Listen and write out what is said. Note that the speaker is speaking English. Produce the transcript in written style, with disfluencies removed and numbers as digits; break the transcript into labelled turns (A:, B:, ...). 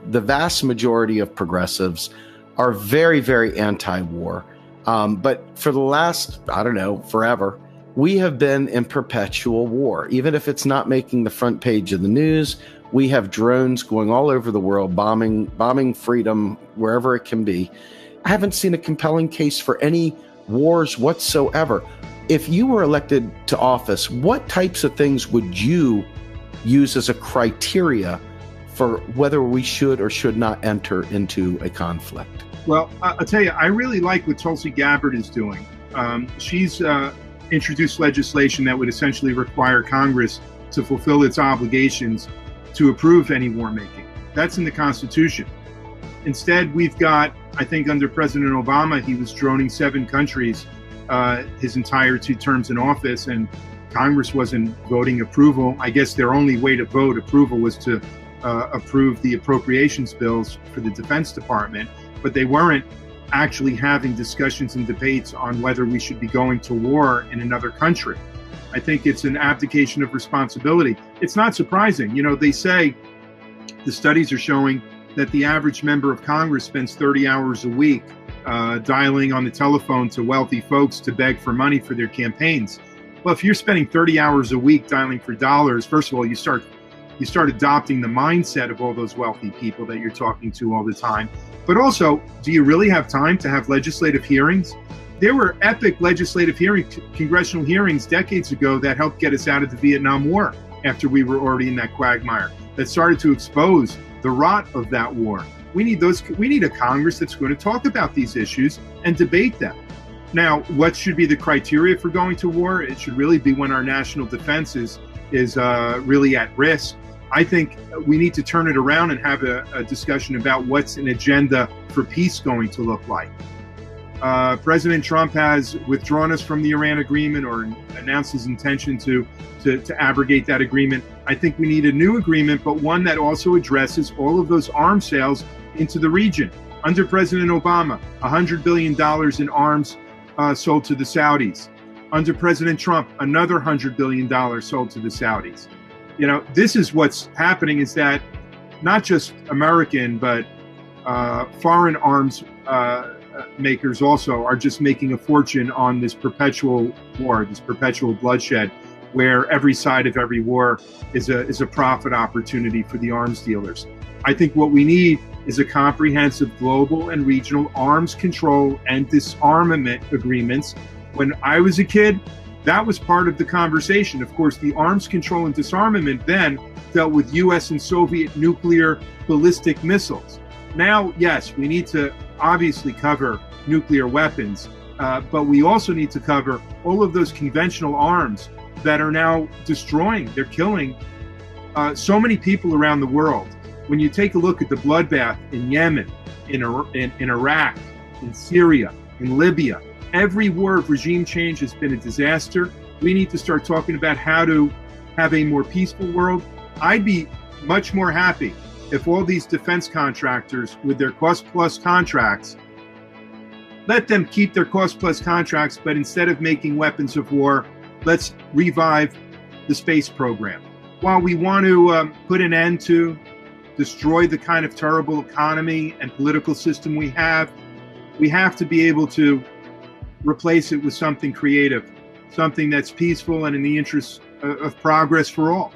A: the vast majority of progressives are very, very anti-war. But for the last, I don't know, forever, we have been in perpetual war. Even if it's not making the front page of the news, we have drones going all over the world, bombing freedom wherever it can be. I haven't seen a compelling case for any wars whatsoever. If you were elected to office, what types of things would you use as a criteria for whether we should or should not enter into a conflict?
B: Well, I'll tell you, I really like what Tulsi Gabbard is doing. She's introduced legislation that would essentially require Congress to fulfill its obligations to approve any war making. That's in the Constitution. Instead, we've got, I think under President Obama, he was droning 7 countries his entire 2 terms in office, and Congress wasn't voting approval. I guess their only way to vote approval was to approve the appropriations bills for the Defense Department, but they weren't actually having discussions and debates on whether we should be going to war in another country. I think it's an abdication of responsibility. It's not surprising. You know, they say the studies are showing that the average member of Congress spends 30 hours a week dialing on the telephone to wealthy folks to beg for money for their campaigns. Well, if you're spending 30 hours a week dialing for dollars, first of all, you start adopting the mindset of all those wealthy people that you're talking to all the time. But also, do you really have time to have legislative hearings? There were epic legislative congressional hearings decades ago that helped get us out of the Vietnam War after we were already in that quagmire, that started to expose the rot of that war. We need a Congress that's going to talk about these issues and debate them. Now, what should be the criteria for going to war? It should really be when our national defense is really at risk. I think we need to turn it around and have a discussion about what's an agenda for peace going to look like. President Trump has withdrawn us from the Iran agreement or announced his intention to abrogate that agreement. I think we need a new agreement, but one that also addresses all of those arms sales into the region. Under President Obama, $100 billion in arms sold to the Saudis. Under President Trump, another $100 billion sold to the Saudis. You know, this is what's happening, is that not just American, but foreign arms makers also are just making a fortune on this perpetual war, this perpetual bloodshed, where every side of every war is a profit opportunity for the arms dealers. I think what we need is a comprehensive global and regional arms control and disarmament agreements. When I was a kid, that was part of the conversation. Of course, the arms control and disarmament then dealt with US and Soviet nuclear ballistic missiles. Now, yes, we need to obviously cover nuclear weapons, but we also need to cover all of those conventional arms that are now destroying, they're killing so many people around the world. When you take a look at the bloodbath in Yemen, in Iraq, in Syria, in Libya, every war of regime change has been a disaster. We need to start talking about how to have a more peaceful world. I'd be much more happy if all these defense contractors with their cost-plus contracts, let them keep their cost-plus contracts, but instead of making weapons of war, let's revive the space program. While we want to put an end to, destroy the kind of terrible economy and political system we have to be able to replace it with something creative, something that's peaceful and in the interest of progress for all.